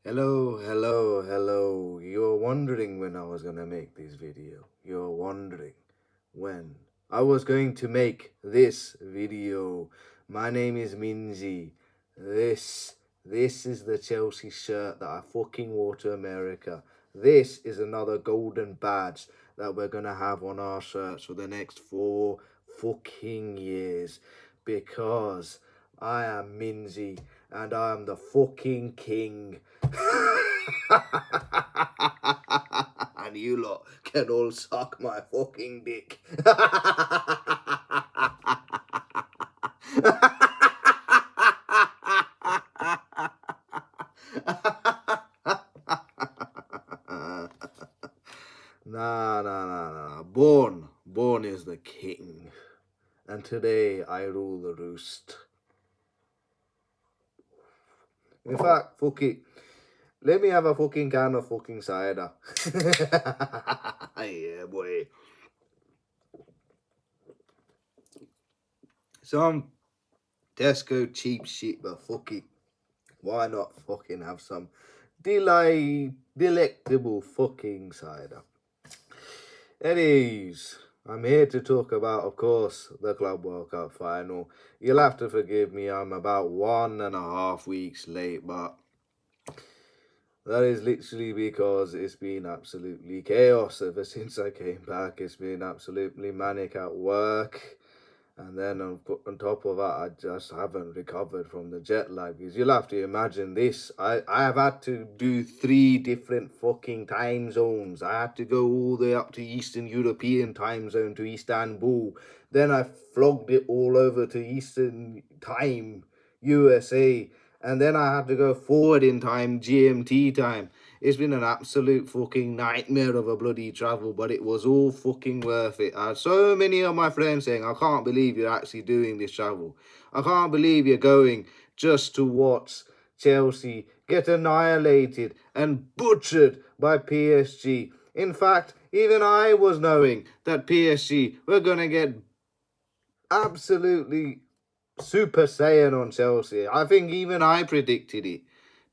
Hello. You're wondering when I was gonna make this video. You're wondering when I was going to make this video. My name is Minzy. This is the Chelsea shirt that I fucking wore to America. This is another golden badge that we're gonna have on our shirts for the next 4 fucking years. Because I am Minzy and I am the fucking king. And you lot can all suck my fucking dick. Nah. Born is the king. And today I rule the roost. In fact, fuck it. Let me have a fucking can of fucking cider. Yeah, boy. Some Tesco cheap shit, but fuck it. Why not fucking have some delectable fucking cider? Anyways, I'm here to talk about, of course, the Club World Cup final. You'll have to forgive me, I'm about 1.5 weeks late, but that is literally because it's been absolutely chaos ever since I came back. It's been absolutely manic at work. And then on top of that, I just haven't recovered from the jet lag. Because you'll have to imagine this. I have had to do 3 different fucking time zones. I had to go all the way up to Eastern European time zone to Istanbul. Then I flogged it all over to Eastern time, USA. And then I had to go forward in time, GMT time. It's been an absolute fucking nightmare of a bloody travel, but it was all fucking worth it. I had so many of my friends saying, I can't believe you're actually doing this travel. I can't believe you're going just to watch Chelsea get annihilated and butchered by PSG. In fact, even I was knowing that PSG were going to get absolutely Super Saiyan on Chelsea. I think even I predicted it.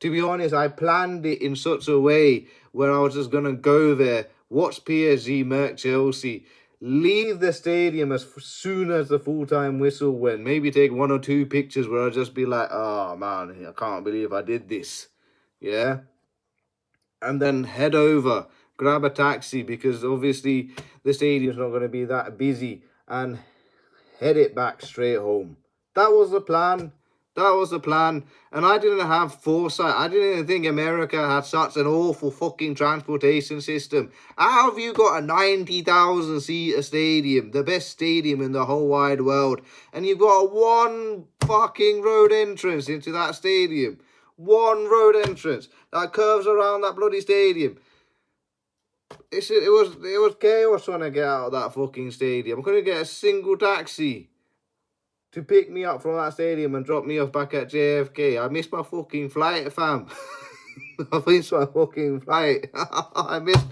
To be honest, I planned it in such a way where I was just going to go there, watch PSG murk Chelsea, leave the stadium as soon as the full-time whistle went, maybe take 1 or 2 pictures where I'll just be like, oh man, I can't believe I did this. Yeah? And then head over, grab a taxi because obviously the stadium's not going to be that busy, and head it back straight home. That was the plan. That was the plan. And I didn't have foresight. I didn't even think America had such an awful fucking transportation system. How have you got a 90,000 seater stadium, the best stadium in the whole wide world, and you've got one fucking road entrance into that stadium? One road entrance that curves around that bloody stadium. It was chaos trying to get out of that fucking stadium. I couldn't get a single taxi to pick me up from that stadium and drop me off back at JFK. I missed my fucking flight, fam. I missed my fucking flight. I missed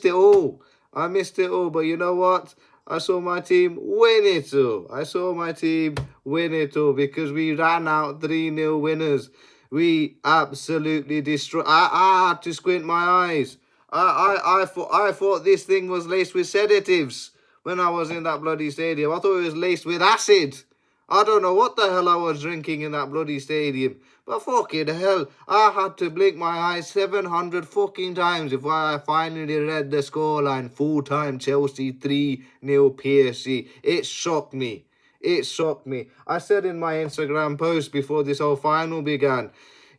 it all. I missed it all. But you know what? I saw my team win it all. Because we ran out 3-0 winners. We absolutely destroyed. I had to squint my eyes. I thought this thing was laced with sedatives when I was in that bloody stadium. I thought it was laced with acid. I don't know what the hell I was drinking in that bloody stadium. But fucking hell, I had to blink my eyes 700 fucking times before I finally read the scoreline. Full-time Chelsea 3-0 PSG. It shocked me. I said in my Instagram post before this whole final began,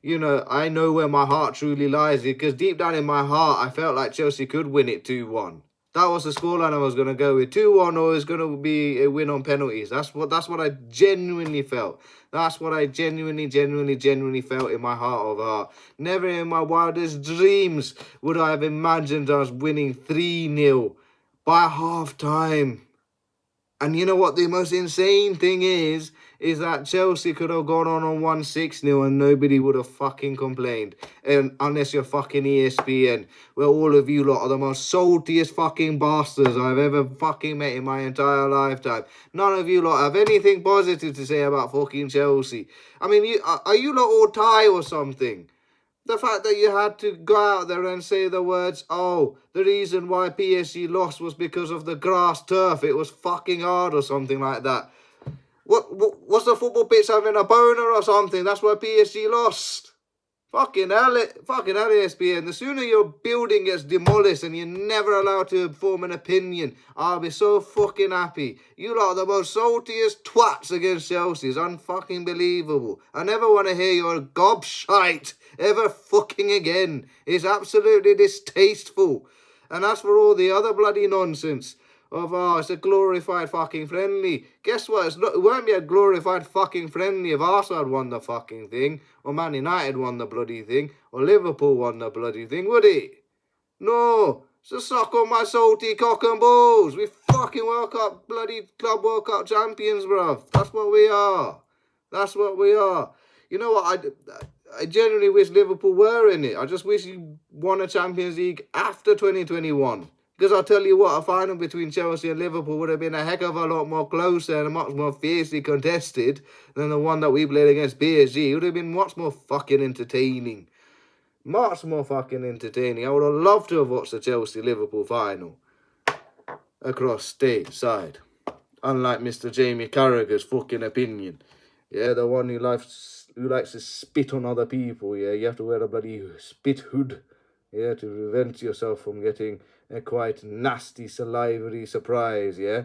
I know where my heart truly lies, because deep down in my heart, I felt like Chelsea could win it 2-1. That was the scoreline I was going to go with. 2-1, or it's going to be a win on penalties. That's what I genuinely felt. That's what I genuinely felt in my heart of heart. Never in my wildest dreams would I have imagined us winning 3-0 by half time. And you know what the most insane thing is that Chelsea could have gone on 1-6-0 and nobody would have fucking complained. And unless you're fucking ESPN, where all of you lot are the most saltiest fucking bastards I've ever fucking met in my entire lifetime. None of you lot have anything positive to say about fucking Chelsea. I mean, are you lot all Thai or something? The fact that you had to go out there and say the words, oh, the reason why PSG lost was because of the grass turf. It was fucking hard or something like that. Was the football pitch having a boner or something? That's why PSG lost. Fucking hell, ESPN. The sooner your building gets demolished and you're never allowed to form an opinion, I'll be so fucking happy. You lot are the most saltiest twats against Chelsea. It's unfucking believable. I never want to hear your gobshite ever fucking again. It's absolutely distasteful. And as for all the other bloody nonsense of, oh, it's a glorified fucking friendly. Guess what? It won't be a glorified fucking friendly if Arsenal had won the fucking thing, or Man United won the bloody thing, or Liverpool won the bloody thing, would it? No. So suck on my salty cock and balls. We fucking World Cup, bloody Club World Cup champions, bruv. That's what we are. That's what we are. You know what? I genuinely wish Liverpool were in it. I just wish you won a Champions League after 2021. Because I'll tell you what, a final between Chelsea and Liverpool would have been a heck of a lot more closer and much more fiercely contested than the one that we played against PSG. It would have been much more fucking entertaining. Much more fucking entertaining. I would have loved to have watched the Chelsea-Liverpool final across stateside. Unlike Mr. Jamie Carragher's fucking opinion. Yeah, the one who likes to spit on other people. Yeah, you have to wear a bloody spit hood. Yeah, to prevent yourself from getting a quite nasty salivary surprise, yeah?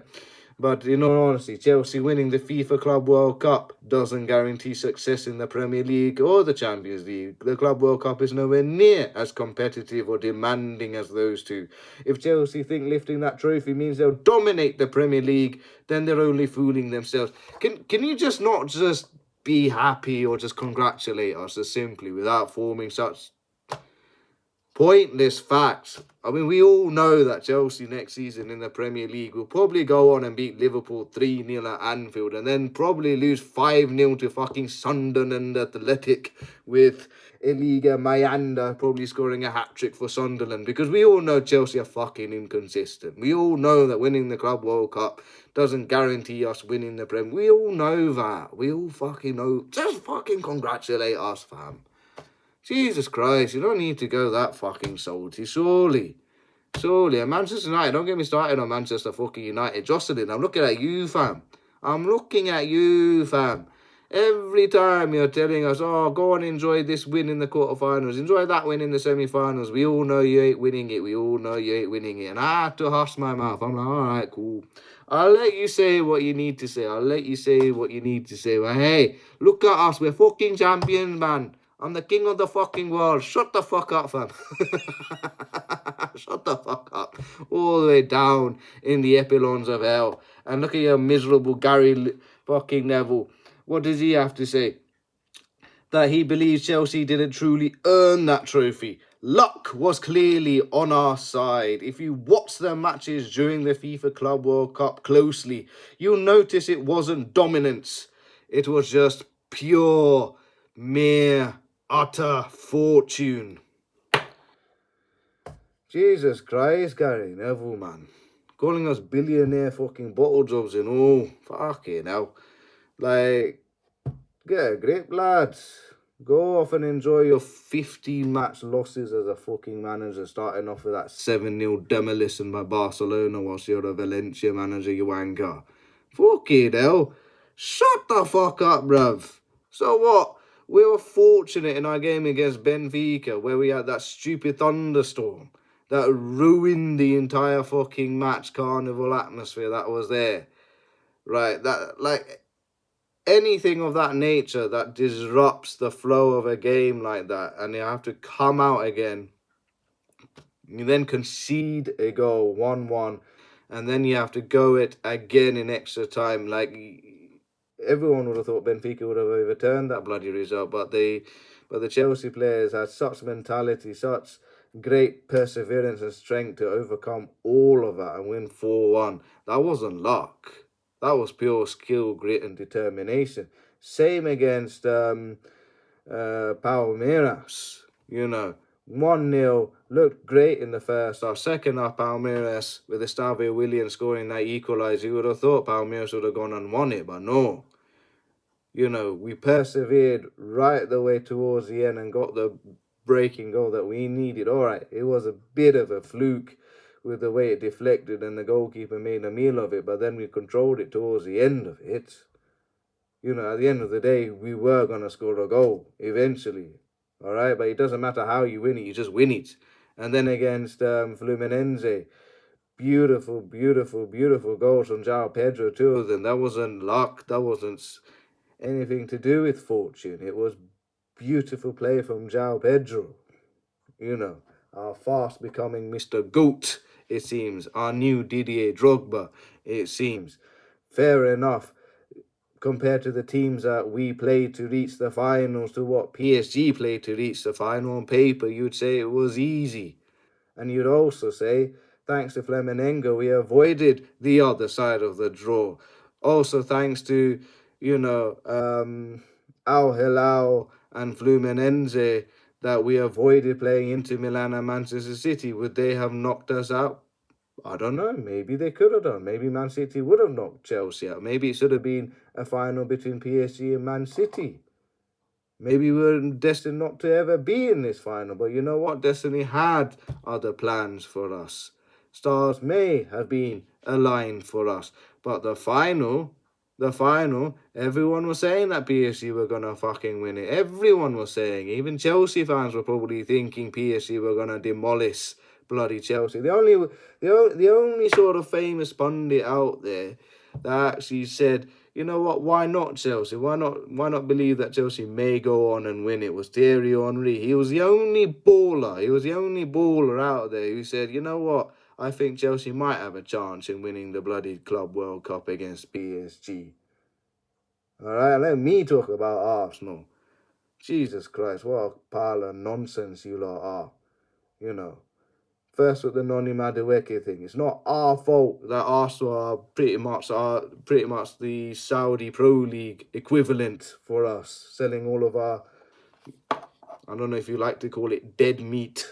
But in all honesty, Chelsea winning the FIFA Club World Cup doesn't guarantee success in the Premier League or the Champions League. The Club World Cup is nowhere near as competitive or demanding as those two. If Chelsea think lifting that trophy means they'll dominate the Premier League, then they're only fooling themselves. Can you just not just be happy or just congratulate us as simply without forming such pointless facts? I mean, we all know that Chelsea next season in the Premier League will probably go on and beat Liverpool 3-0 at Anfield and then probably lose 5-0 to fucking Sunderland Athletic with Iliga Mayanda probably scoring a hat-trick for Sunderland, because we all know Chelsea are fucking inconsistent. We all know that winning the Club World Cup doesn't guarantee us winning the Premier. We all know that. We all fucking know. Just fucking congratulate us, fam. Jesus Christ, you don't need to go that fucking salty, surely. And Manchester United, don't get me started on Manchester fucking United. Jocelyn, I'm looking at you, fam. Every time you're telling us, oh, go and enjoy this win in the quarterfinals, enjoy that win in the semi-finals, we all know you ain't winning it. And I have to hush my mouth. I'm like, all right, cool. I'll let you say what you need to say. But hey, look at us. We're fucking champions, man. I'm the king of the fucking world. Shut the fuck up, fam. Shut the fuck up. All the way down in the epilons of hell. And look at your miserable Gary fucking Neville. What does he have to say? That he believes Chelsea didn't truly earn that trophy. Luck was clearly on our side. If you watch the matches during the FIFA Club World Cup closely, you'll notice it wasn't dominance. It was just pure, mere, utter fortune. Jesus Christ, Gary Neville, man. Calling us billionaire fucking bottle jobs and all. Fucking hell. Like, get a grip, lads. Go off and enjoy your 15-match losses as a fucking manager, starting off with that 7-0 demolition by Barcelona whilst you're a Valencia manager, you wanker. Fucking hell. Shut the fuck up, bruv. So what? We were fortunate in our game against Benfica where we had that stupid thunderstorm that ruined the entire fucking match carnival atmosphere that was there. Right, that, like, anything of that nature that disrupts the flow of a game like that, and you have to come out again, you then concede a goal, 1-1, and then you have to go it again in extra time. Like, everyone would have thought Benfica would have overturned that bloody result, but the Chelsea players had such mentality, such great perseverance and strength to overcome all of that and win 4-1. That wasn't luck. That was pure skill, grit, and determination. Same against Palmeiras. 1-0, looked great in the first half. Second half, Palmeiras, with Estavio Williams scoring that equaliser, you would have thought Palmeiras would have gone and won it, but no. We persevered right the way towards the end and got the breaking goal that we needed. All right, it was a bit of a fluke with the way it deflected and the goalkeeper made a meal of it, but then we controlled it towards the end of it. At the end of the day, we were going to score a goal eventually. All right, but it doesn't matter how you win it, you just win it. And then against Fluminense, beautiful, beautiful, beautiful goals from João Pedro too. Then that wasn't luck, that wasn't anything to do with fortune. It was beautiful play from João Pedro. Our fast becoming Mr. Goat, it seems. Our new Didier Drogba, it seems. Fair enough. Compared to the teams that we played to reach the finals, to what PSG played to reach the final, on paper, you'd say it was easy. And you'd also say, thanks to Flamengo, we avoided the other side of the draw. Also, thanks to, Al Hilal and Fluminense, that we avoided playing Inter Milan and Manchester City. Would they have knocked us out? I don't know. Maybe they could have done. Maybe Man City would have knocked Chelsea out. Maybe it should have been a final between PSG and Man City. Maybe we were destined not to ever be in this final. But you know what? Destiny had other plans for us. Stars may have been aligned for us. But the final, everyone was saying that PSG were going to fucking win it. Everyone was saying. Even Chelsea fans were probably thinking PSG were going to demolish bloody Chelsea. The only sort of famous pundit out there that actually said, you know what, why not Chelsea? Why not believe that Chelsea may go on and win it was Thierry Henry. He was the only baller out there who said, you know what, I think Chelsea might have a chance in winning the bloody Club World Cup against PSG. Alright, let me talk about Arsenal. Jesus Christ, what a pile of nonsense you lot are. First with the Noni Madueke thing. It's not our fault that Arsenal are pretty much the Saudi Pro League equivalent for us, selling all of our, I don't know if you like to call it dead meat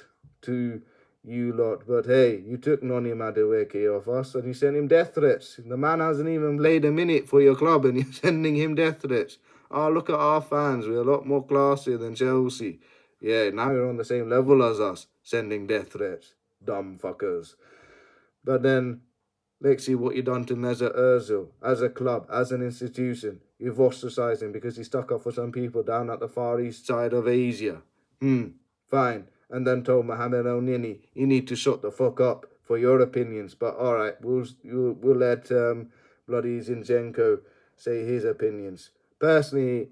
to you lot, but hey, you took Noni Madueke off us and you sent him death threats. The man hasn't even played a minute for your club and you're sending him death threats. Oh, look at our fans. We're a lot more classy than Chelsea. Yeah, now you're on the same level as us, sending death threats. Dumb fuckers. But then, let's see what you've done to Mesut Ozil. As a club, as an institution, you've ostracized him because he stuck up for some people down at the far east side of Asia. Fine. And then told Mohamed El Nini, you need to shut the fuck up for your opinions. But alright, we'll let bloody Zinchenko say his opinions. Personally,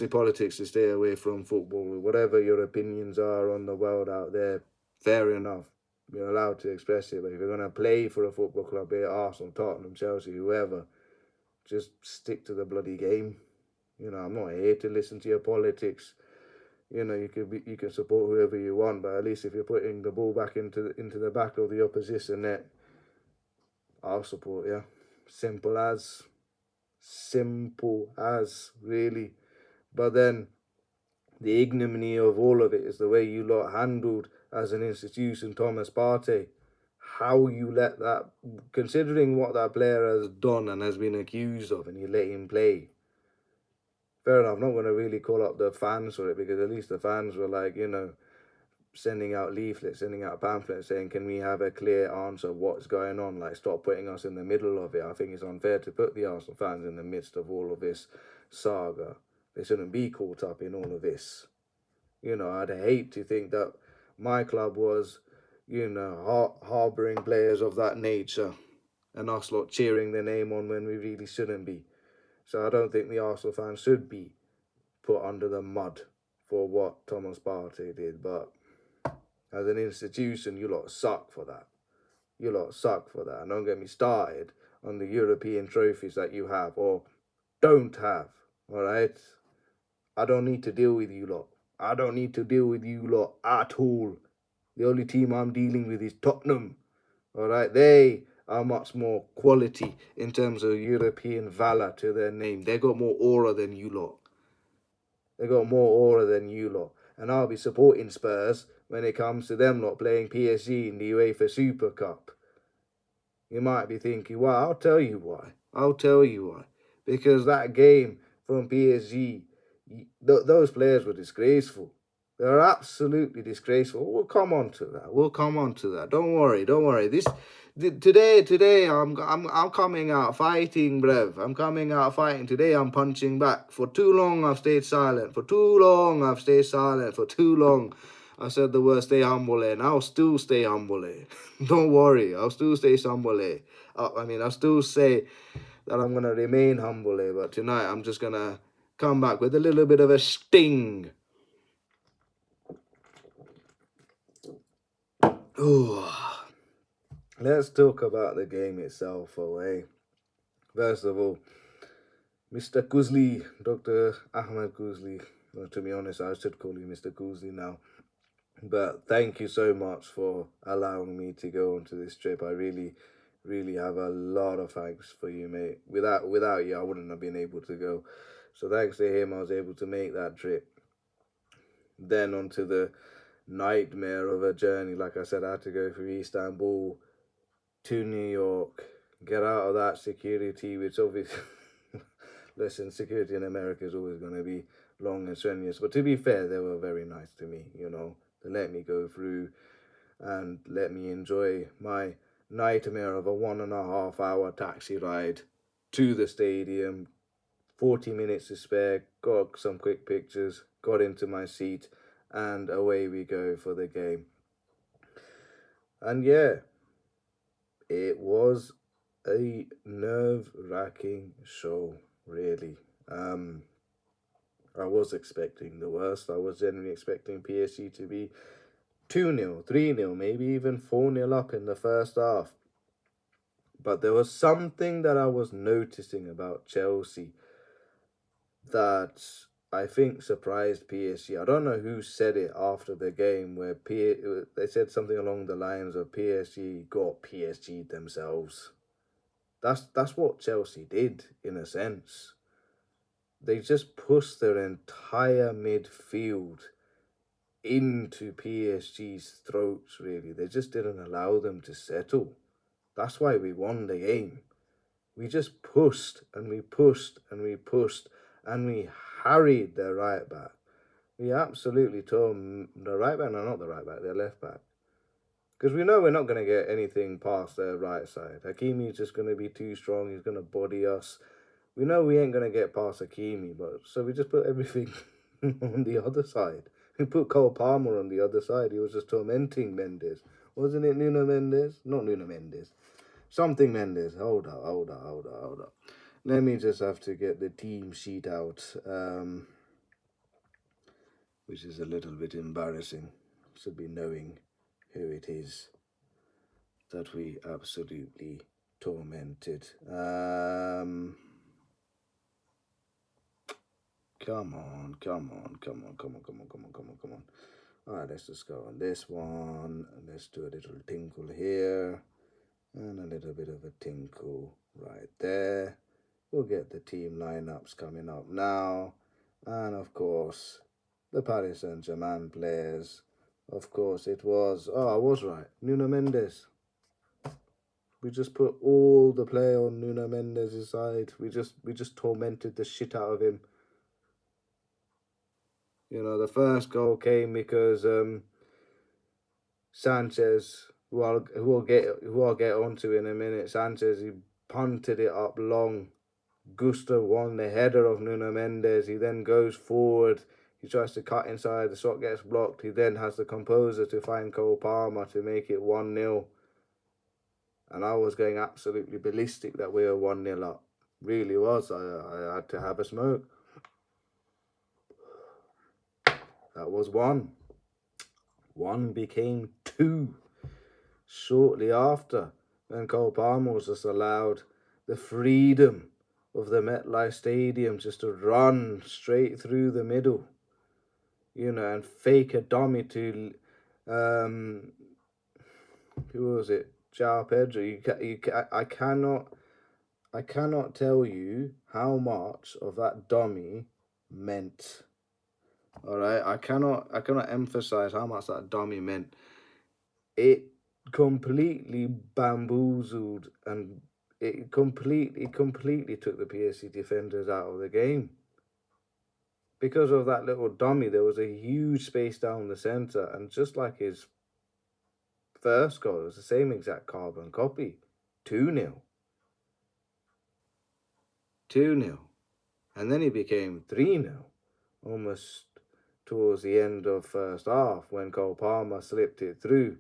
politics to stay away from football. Whatever your opinions are on the world out there, fair enough. You're allowed to express it. But if you're going to play for a football club, be it Arsenal, Tottenham, Chelsea, whoever, just stick to the bloody game. I'm not here to listen to your politics. You can support whoever you want, but at least if you're putting the ball back into the back of the opposition net, I'll support you. Simple as, really. But then, the ignominy of all of it is the way you lot handled, as an institution, Thomas Partey. How you let that, considering what that player has done and has been accused of, and you let him play. Fair enough, I'm not going to really call up the fans for it, because at least the fans were like, sending out leaflets, sending out pamphlets saying, can we have a clear answer of what's going on? Like, stop putting us in the middle of it. I think it's unfair to put the Arsenal fans in the midst of all of this saga. They shouldn't be caught up in all of this. I'd hate to think that my club was, harbouring players of that nature and us lot cheering their name on when we really shouldn't be. So I don't think the Arsenal fans should be put under the mud for what Thomas Partey did. But as an institution, you lot suck for that. And don't get me started on the European trophies that you have or don't have, all right? I don't need to deal with you lot. at all. The only team I'm dealing with is Tottenham. All right, they how much more quality in terms of European valor to their name. They got more aura than you lot. They got more aura than you lot. And I'll be supporting Spurs when it comes to them not playing PSG in the UEFA Super Cup. You might be thinking, well, I'll tell you why. I'll tell you why. Because that game from PSG, those players were disgraceful. They're absolutely disgraceful. We'll come on to that. We'll come on to that. Don't worry. Don't worry. Today, I'm coming out fighting, bruv. I'm coming out fighting. Today, I'm punching back. For too long, I've stayed silent. For too long, I've stayed silent. For too long, I said the word stay humble, and I'll still stay humble. Don't worry. I'll still stay humble. I'll still say that I'm gonna remain humble. But tonight, I'm just gonna come back with a little bit of a sting. Ooh. Let's talk about the game itself, First of all, Mr. Kuzli, Dr. Ahmed Kuzli. Well, to be honest, I should call you Mr. Kuzli now. But thank you so much for allowing me to go onto this trip. I really, really have a lot of thanks for you, mate. Without you, I wouldn't have been able to go. So thanks to him, I was able to make that trip. Then onto the nightmare of a journey. Like I said, I had to go from Istanbul to New York, get out of that security, which obviously, listen, security in America is always going to be long and strenuous. But to be fair, they were very nice to me, you know. They let me go through and let me enjoy my nightmare of a 1.5 hour taxi ride to the stadium. 40 minutes to spare, got some quick pictures, got into my seat, and away we go for the game. And yeah, it was a nerve-wracking show, really. I was expecting the worst. I was generally expecting PSG to be 2-0, 3-0, maybe even 4-0 up in the first half. But there was something that I was noticing about Chelsea that I think surprised PSG. I don't know who said it after the game, where they said something along the lines of PSG got PSG themselves. That's what Chelsea did, in a sense. They just pushed their entire midfield into PSG's throats, really. They just didn't allow them to settle. That's why we won the game. We just pushed and we pushed and we pushed and we harried their right back. We absolutely tore the right back, no, not the right back, their left back. Because we know we're not going to get anything past their right side. Hakimi's just going to be too strong. He's going to body us. We know we ain't going to get past Hakimi, but so we just put everything on the other side. We put Cole Palmer on the other side. He was just tormenting Mendes. Wasn't it Nuno Mendes? Not Nuno Mendes. Something Mendes. Hold up. Let me just have to get the team sheet out, which is a little bit embarrassing. Should be knowing who it is that we absolutely tormented. Come on. Alright, let's just go on this one. Let's do a little tinkle here. And a little bit of a tinkle right there. We'll get the team lineups coming up now. And of course, the Paris Saint-Germain players. Of course, it was... Oh, I was right. Nuno Mendes. We just put all the play on Nuno Mendes' side. We just tormented the shit out of him. You know, the first goal came because Sanchez, who I'll get onto in a minute, Sanchez, he punted it up long. Gusto won the header of Nuno Mendes. He then goes forward. He tries to cut inside. The shot gets blocked. He then has the composure to find Cole Palmer to make it 1-0. And I was going absolutely ballistic that we were 1-0 up. Really was. I had to have a smoke. That was 1. 1 became 2 shortly after, when Cole Palmer was just allowed the freedom of the MetLife Stadium just to run straight through the middle, you know, and fake a dummy to, who was it? João Pedro. I cannot tell you how much of that dummy meant. All right, I cannot emphasize how much that dummy meant. It completely bamboozled and it completely took the PSG defenders out of the game. Because of that little dummy, there was a huge space down the centre, and just like his first goal, it was the same exact carbon copy. 2-0. 2-0. And then it became 3-0, almost towards the end of first half, when Cole Palmer slipped it through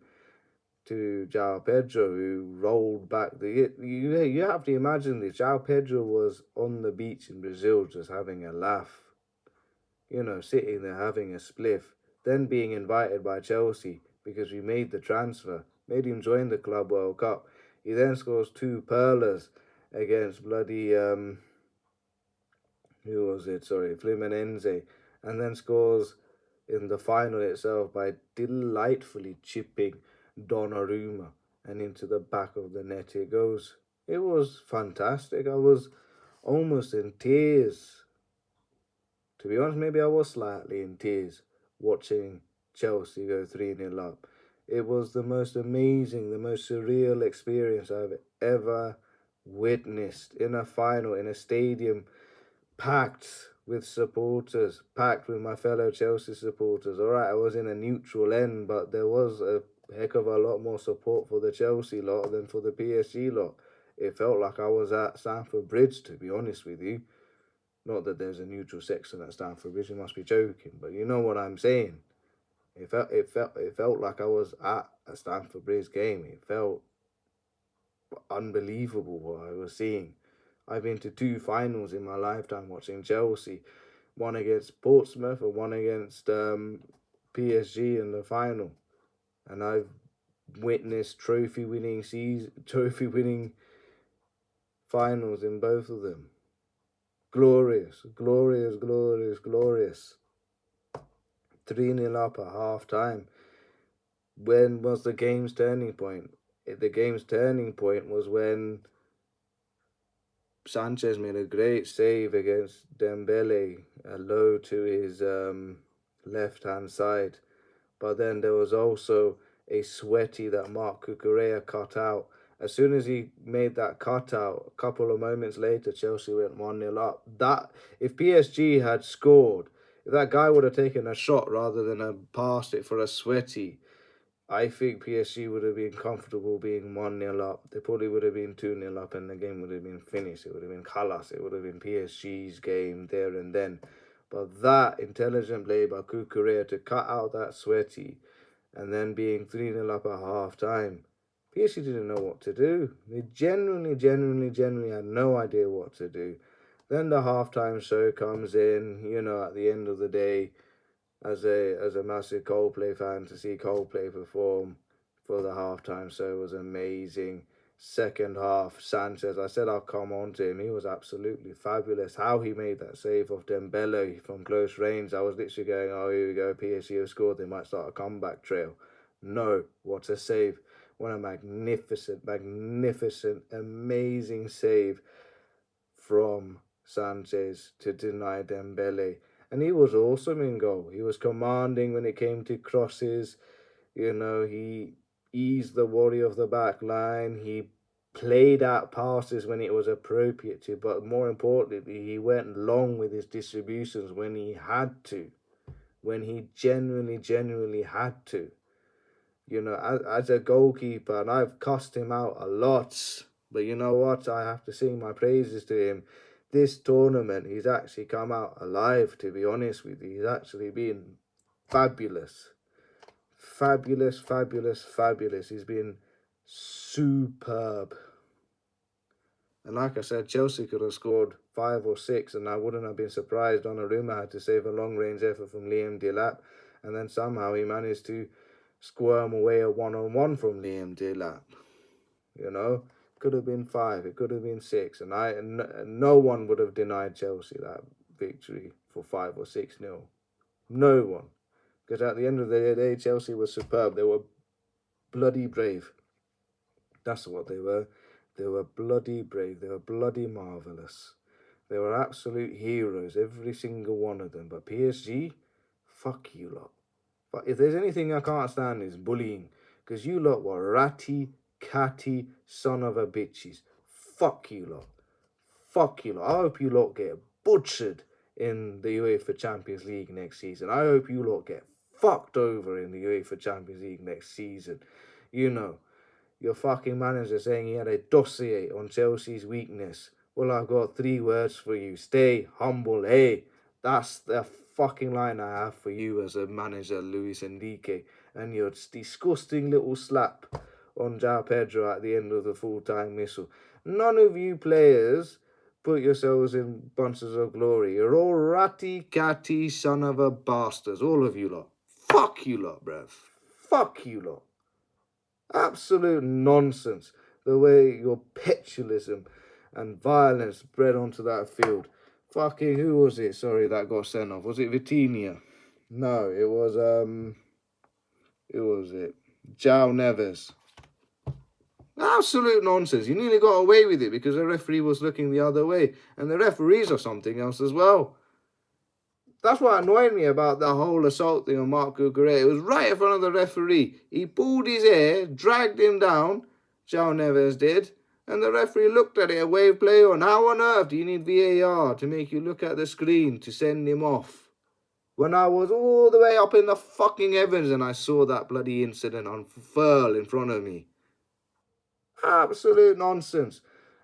to João Pedro, who rolled back the... You have to imagine this. João Pedro was on the beach in Brazil just having a laugh. You know, sitting there having a spliff, then being invited by Chelsea because we made the transfer, made him join the Club World Cup. He then scores 2 perlers against bloody, who was it? Sorry, Fluminense, and then scores in the final itself by delightfully chipping Donnarumma, and into the back of the net it goes. It was fantastic. I was almost in tears. To be honest, maybe I was slightly in tears watching Chelsea go 3-0 up. It was the most amazing, the most surreal experience I've ever witnessed in a final, in a stadium packed with supporters, packed with my fellow Chelsea supporters. All right, I was in a neutral end, but there was a heck of a lot more support for the Chelsea lot than for the PSG lot. It felt like I was at Stamford Bridge, to be honest with you. Not that there's a neutral section at Stamford Bridge, you must be joking, but you know what I'm saying. It felt like I was at a Stamford Bridge game. It felt unbelievable what I was seeing. I've been to 2 finals in my lifetime watching Chelsea, one against Portsmouth and one against PSG in the final, and I've witnessed trophy-winning finals in both of them. Glorious, glorious, glorious, glorious. 3-0 up at half time. When was the game's turning point? The game's turning point was when Sanchez made a great save against Dembele, low to his left-hand side. But then there was also a sweaty that Marc Cucurella cut out. As soon as he made that cutout, a couple of moments later, Chelsea went 1-0 up. That, if PSG had scored, if that guy would have taken a shot rather than passed it for a sweaty, I think PSG would have been comfortable being 1-0 up. They probably would have been 2-0 up and the game would have been finished. It would have been Kalas. It would have been PSG's game there and then. But that intelligent play by Cucurella to cut out that sweaty and then being 3-0 up at half time, PSG didn't know what to do. They genuinely had no idea what to do. Then the halftime show comes in, you know, at the end of the day, as a massive Coldplay fan, to see Coldplay perform for the halftime show was amazing. Second half, Sanchez, I said I'll come on to him. He was absolutely fabulous. How he made that save of Dembele from close range, I was literally going, oh, here we go, PSG have scored, they might start a comeback trail. No, what a save. What a magnificent, amazing save from Sanchez to deny Dembele. And he was awesome in goal. He was commanding when it came to crosses. You know, he eased the worry of the back line. He played out passes when it was appropriate to. But more importantly, he went long with his distributions when he had to. When he genuinely had to. You know, as a goalkeeper, and I've cussed him out a lot. But you know what? I have to sing my praises to him. This tournament, he's actually come out alive, to be honest with you. He's actually been fabulous. Fabulous. He's been superb. And like I said, Chelsea could have scored 5 or 6, and I wouldn't have been surprised. Donnarumma had to save a long-range effort from Liam Delap, and then somehow he managed to squirm away a one-on-one from Liam Delap. You know, could have been 5, it could have been 6, and no one would have denied Chelsea that victory for 5 or 6-0. No one. Because at the end of the day, Chelsea was superb. They were bloody brave. That's what they were. They were bloody brave. They were bloody marvellous. They were absolute heroes, every single one of them. But PSG, fuck you lot. But if there's anything I can't stand is bullying. Because you lot were ratty, catty, son of a bitches. Fuck you lot. Fuck you lot. I hope you lot get butchered in the UEFA Champions League next season. I hope you lot get fucked over in the UEFA Champions League next season. You know, your fucking manager saying he had a dossier on Chelsea's weakness. Well, I've got 3 words for you. Stay humble. Hey, that's the fucking line I have for you as a manager, Luis Enrique. And your disgusting little slap on João Pedro at the end of the full-time whistle. None of you players put yourselves in bunches of glory. You're all ratty, catty, son of a bastards. All of you lot. Fuck you lot, bruv. Fuck you lot. Absolute nonsense. The way your petulism and violence bred onto that field. Fucking, who was it? Sorry, that got sent off. Was it Vitinha? No, it was, who was it? João Neves. Absolute nonsense. You nearly got away with it because the referee was looking the other way. And the referees are something else as well. That's what annoyed me about the whole assault thing on Marco Correa. It was right in front of the referee. He pulled his hair, dragged him down, João Neves did, and the referee looked at it and waved play on. How on earth do you need VAR to make you look at the screen to send him off? When I was all the way up in the fucking heavens and I saw that bloody incident unfurl in front of me. Absolute nonsense.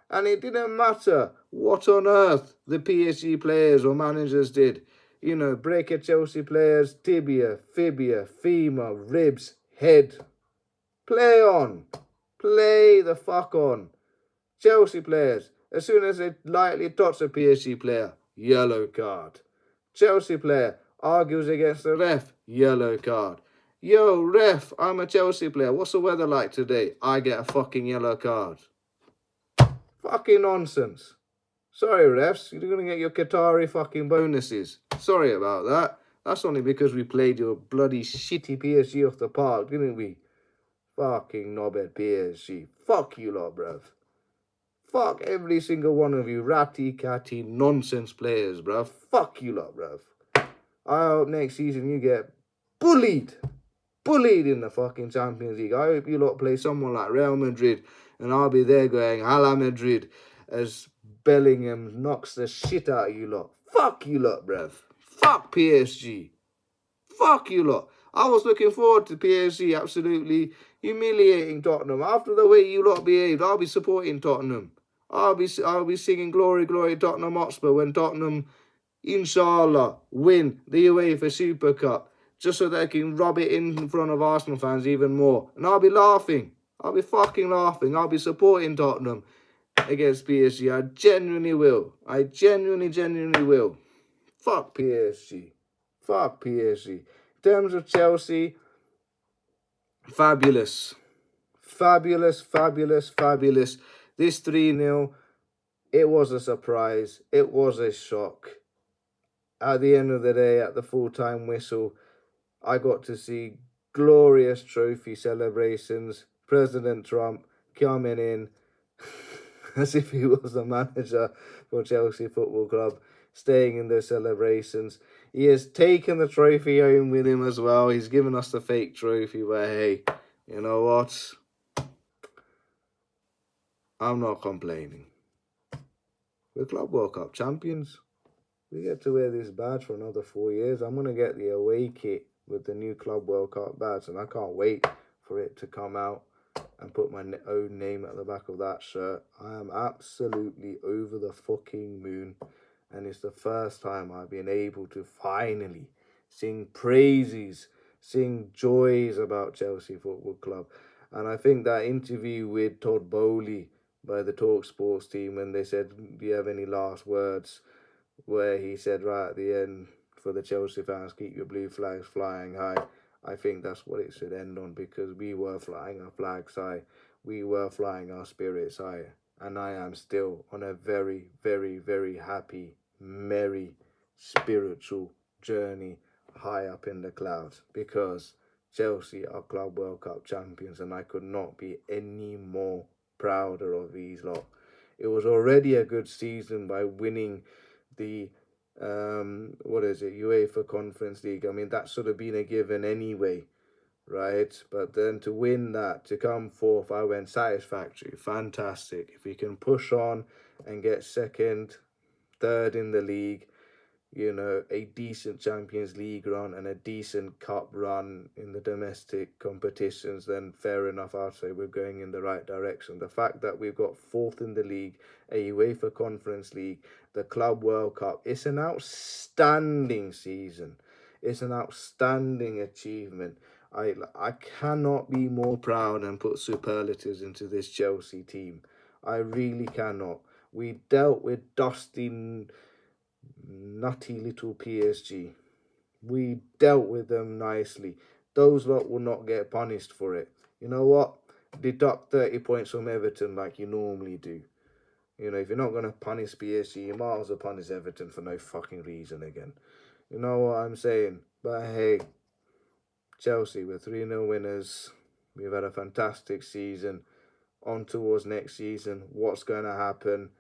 And it didn't matter what on earth the PSG players or managers did. You know, break a Chelsea player's tibia, fibia, femur, ribs, head. Play on. Play the fuck on. Chelsea players, as soon as they lightly touch a PSG player, yellow card. Chelsea player argues against the ref, yellow card. Yo, ref, I'm a Chelsea player. What's the weather like today? I get a fucking yellow card. Fucking nonsense. Sorry, refs, you're going to get your Qatari fucking bonuses. Sorry about that. That's only because we played your bloody shitty PSG off the park, didn't we? Fucking knobhead PSG. Fuck you lot, bruv. Fuck every single one of you ratty, catty, nonsense players, bruv. Fuck you lot, bruv. I hope next season you get bullied. Bullied in the fucking Champions League. I hope you lot play someone like Real Madrid and I'll be there going, Hala Madrid, as Bellingham knocks the shit out of you lot. Fuck you lot, bruv. Fuck PSG. Fuck you lot. I was looking forward to PSG absolutely humiliating Tottenham. After the way you lot behaved, I'll be supporting Tottenham. I'll be singing Glory, Glory Tottenham Hotspur when Tottenham, inshallah, win the UEFA Super Cup. Just so they can rub it in front of Arsenal fans even more. And I'll be laughing. I'll be fucking laughing. I'll be supporting Tottenham against PSG. I genuinely will. I genuinely will. Fuck PSG. Fuck PSG. In terms of Chelsea, fabulous. Fabulous, fabulous, fabulous. This 3-0, it was a surprise. It was a shock. At the end of the day, at the full-time whistle, I got to see glorious trophy celebrations. President Trump coming in as if he was the manager for Chelsea Football Club, staying in those celebrations. He has taken the trophy home with him as well. He's given us the fake trophy, but hey, you know what? I'm not complaining. We're Club World Cup champions. We get to wear this badge for another 4 years. I'm going to get the away kit with the new Club World Cup badge, and I can't wait for it to come out and put my own name at the back of that shirt. I am absolutely over the fucking moon, and it's the first time I've been able to finally sing praises, sing joys about Chelsea Football Club. And I think that interview with Todd Bowley by the Talk Sports team, when they said, do you have any last words, where he said right at the end, for the Chelsea fans, keep your blue flags flying high. I think that's what it should end on, because we were flying our flags high. We were flying our spirits high. And I am still on a very, very, very happy, merry, spiritual journey high up in the clouds, because Chelsea are Club World Cup champions, and I could not be any more prouder of these lot. It was already a good season by winning the UEFA Conference League. I mean, that should have been a given anyway, right? But then to win that, to come fourth, I went satisfactory, fantastic. If we can push on and get second, third in the league, you know, a decent Champions League run and a decent cup run in the domestic competitions, then fair enough, I'd say we're going in the right direction. The fact that we've got fourth in the league, a UEFA Conference League, the Club World Cup, it's an outstanding season. It's an outstanding achievement. I cannot be more proud and put superlatives into this Chelsea team. I really cannot. We dealt with dusty, nutty little PSG. We dealt with them nicely. Those lot will not get punished for it. You know what? Deduct 30 points from Everton like you normally do. You know, if you're not going to punish PSG, you might as well punish Everton for no fucking reason again. You know what I'm saying? But hey, Chelsea, we're 3-0 winners. We've had a fantastic season. On towards next season. What's going to happen?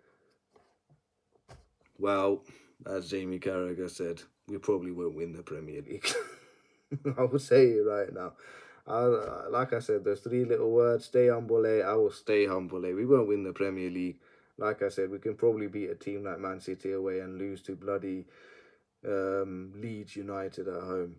Well, as Jamie Carragher said, we probably won't win the Premier League. I will say it right now. Like I said, there's three little words. Stay humble, eh? I will stay humble, eh? We won't win the Premier League. Like I said, we can probably beat a team like Man City away and lose to bloody Leeds United at home.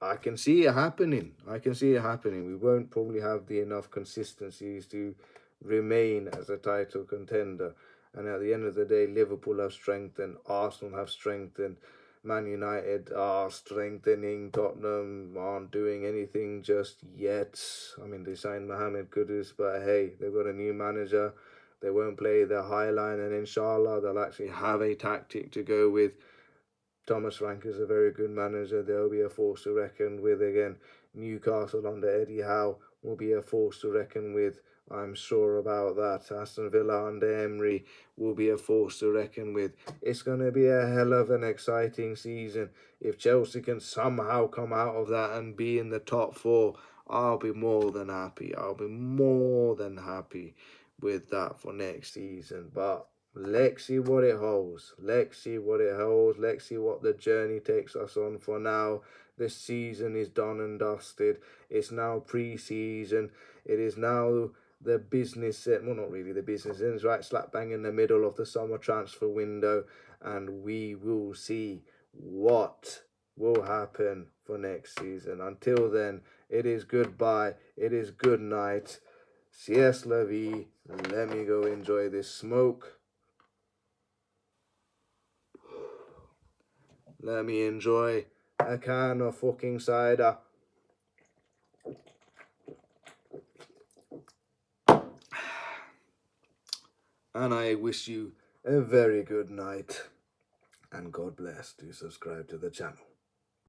I can see it happening. I can see it happening. We won't probably have the enough consistencies to remain as a title contender. And at the end of the day, Liverpool have strengthened, Arsenal have strengthened, Man United are strengthening, Tottenham aren't doing anything just yet. I mean, they signed Mohamed Kudus, but hey, they've got a new manager. They won't play their high line, and inshallah, they'll actually have a tactic to go with. Thomas Frank is a very good manager. They'll be a force to reckon with again. Newcastle under Eddie Howe will be a force to reckon with. I'm sure about that. Aston Villa under Emery will be a force to reckon with. It's going to be a hell of an exciting season. If Chelsea can somehow come out of that and be in the top four, I'll be more than happy. I'll be more than happy with that for next season. But let's see what it holds. Let's see what it holds. Let's see what the journey takes us on. For now, this season is done and dusted. It's now pre-season. It is now the business, well, not really the business, it's right slap bang in the middle of the summer transfer window, and we will see what will happen for next season. Until then, it is goodbye. It is good night. Sieste la vie. Let me go enjoy this smoke. Let me enjoy a can of fucking cider. And I wish you a very good night. And God bless. Do subscribe to the channel.